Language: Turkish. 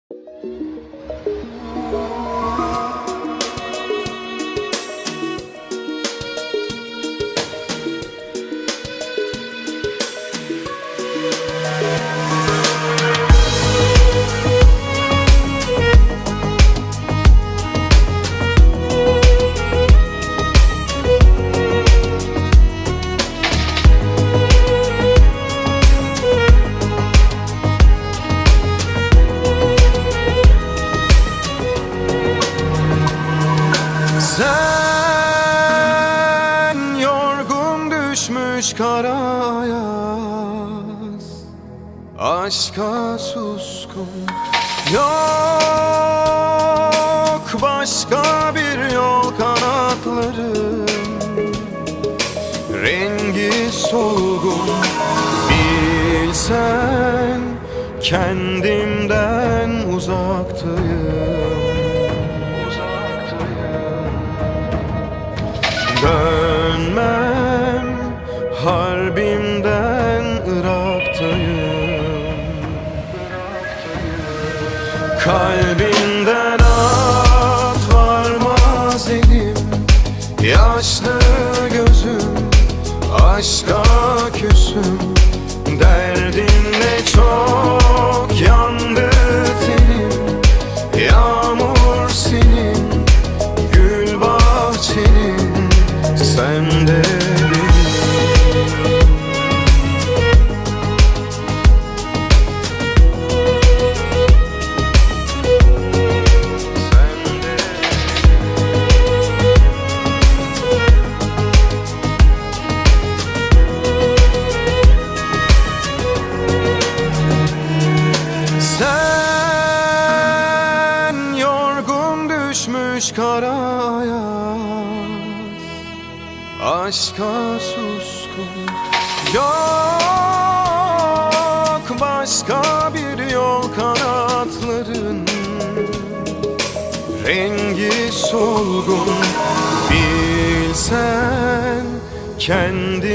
Sen yorgun düşmüş kara yaz, aşka suskun. Yok başka bir yol, kanatların rengi solgun. Bilsen kendimden uzaktayım. Dönmem harbimden, Irak'tayım. Kalbinden at varmaz elim, yaşlı gözüm, aşka küsüm. Derdinle çok yandı tenim, yağmur senin, gül bahçenin, sen de benim. Sen yorgun düşmüş kara yaz, aşka suskun. Yok başka bir yol, kanatların rengi solgun. Bilsen kendi